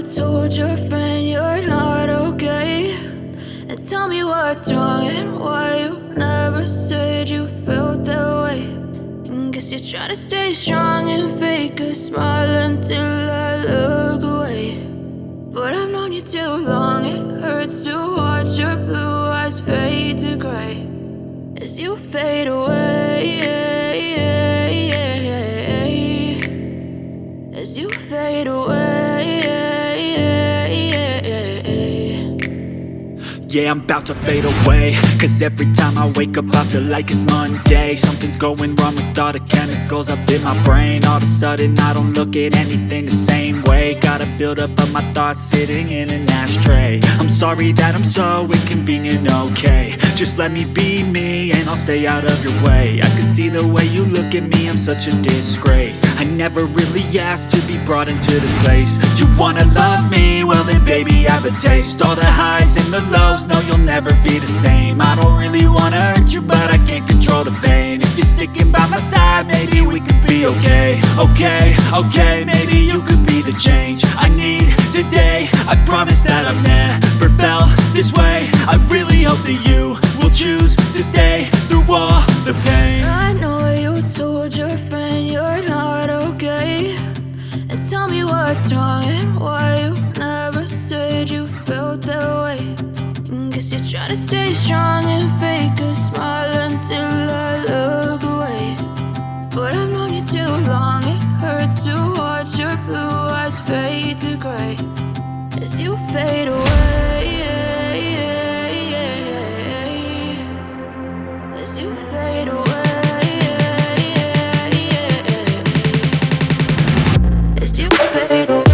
told your friend you're not okay, and tell me what's wrong and why you never said you felt that way. And guess you're trying to stay strong and fake a smile until I look away. But I've known you too long, it hurts to watch your blue eyes fade to gray as you fade away, as you fade away. Yeah, I'm about to fade away, cause every time I wake up I feel like it's Monday. Something's going wrong with all the chemicals up in my brain. All of a sudden I don't look at anything the same way. Gotta build up of my thoughts sitting in an ashtray. I'm sorry that I'm so inconvenient, okay. Just let me be me and I'll stay out of your way. I can see the way you look at me, I'm such a disgrace. I never really asked to be brought into this place. You wanna love me? Well then baby, have a taste. All the highs and the lows, no, you'll never be the same. I don't really wanna hurt you, but I can't control the pain. If you're sticking by my side, maybe we could be okay. Okay, maybe you could be the change I need today. I promise that I've never felt this way. I really hope that you will choose to stay through all the pain. I know you told your friend you're not okay, and tell me what's wrong and why you never said you felt that way. Guess you're trying to stay strong and fake a smile until I look away. But I've known you too long, it hurts to watch your blue eyes fade to gray as you fade away, as you fade away, as you fade away.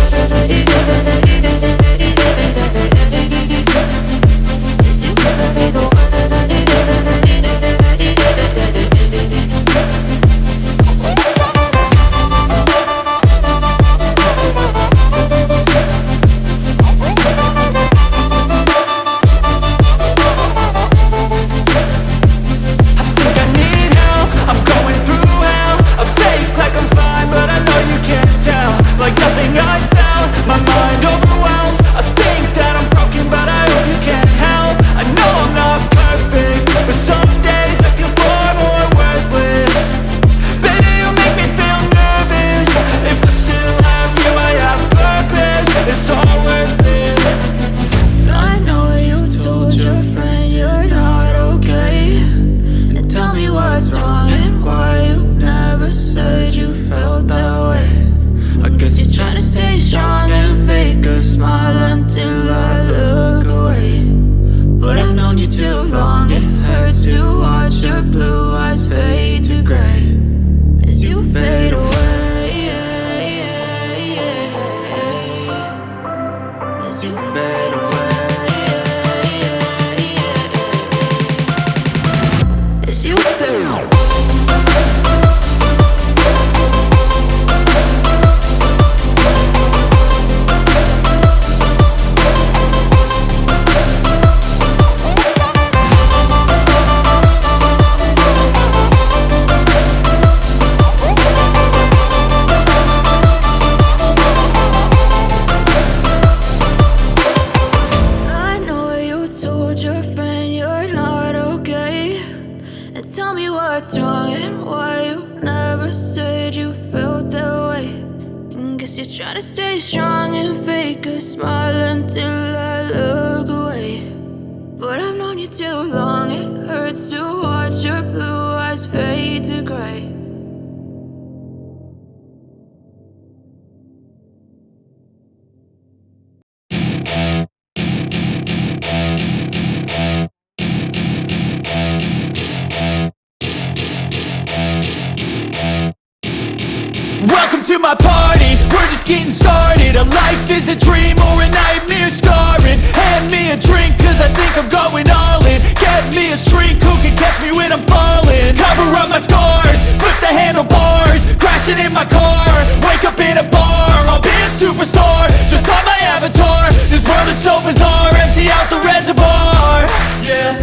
Welcome to my party, we're just getting started. A life is a dream or a nightmare scarring. Hand me a drink cause I think I'm going all in. Get me a shrink who can catch me when I'm falling. Cover up my scars, flip the handlebars, crashing in my car, wake up in a bar. I'll be a superstar, just on my avatar. This world is so bizarre, empty out the reservoir. Yeah,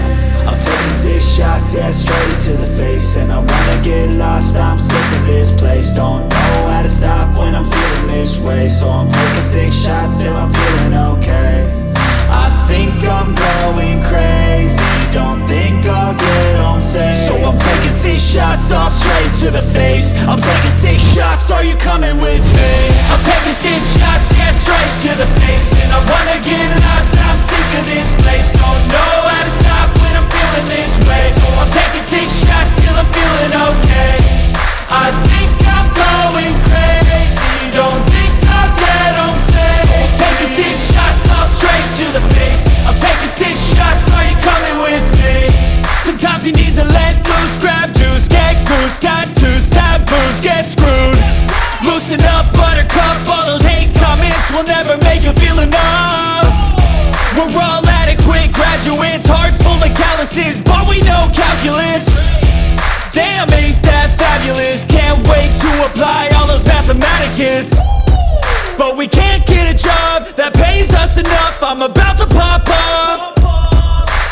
I'm taking 6 shots, yeah, straight to the face. And I wanna get lost, I'm sick of this place. Don't know how to stop when I'm feeling this way. So I'm taking 6 shots till I'm feeling okay. I think I'm going crazy, don't think I'll get home safe. So I'm taking 6 shots all straight to the face. I'm taking 6 shots, are you coming with me? I'm taking 6 shots, yeah, straight to the face. And I wanna get lost, I'm sick of this place. Don't know how to stop when I'm feeling this way. So I'm taking 6 shots till I'm feeling okay. I think I'm going crazy, don't think I'll get home safe. So I'm taking 6 shots all straight to the face. I'm taking 6 shots, are you coming with me? Sometimes you need to let loose, grab juice, get goose, tattoos, taboos, get screwed. Loosen up, buttercup, all those hate comments will never make you feel enough. We're all adequate graduates, heart full of calluses, but we know calculus. Damn, ain't that fabulous? Can't wait to apply all those mathematicus. But we can't get a job that pays us enough. I'm about to pop off.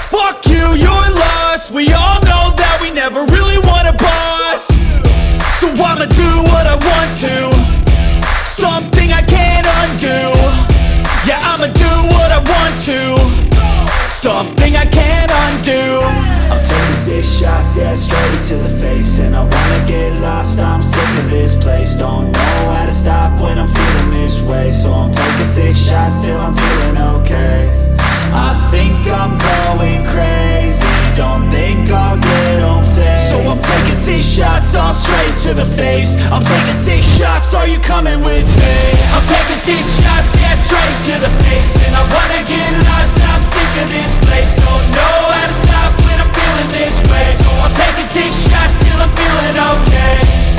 Fuck you, you're lost. We all know that we never really want a boss. So I'ma do what I want to, something I can't undo. Yeah, I'ma do what I want to, something I can't undo. I'm taking 6 shots, yeah, straight to the face. And I wanna get lost, I'm sick of this place. Don't know how to stop when I'm feeling this way. So I'm taking 6 shots till I'm feeling okay. I think I'm going crazy, don't think I'll get home safe. So I'm taking 6 shots all straight to the face. I'm taking 6 shots, are you coming with me? I'm taking 6 shots, yeah, straight to the face. And I wanna get lost, I'm sick of this place. Don't know how to stop when I'm feeling this way. So I'm taking 6 shots till I'm feeling okay.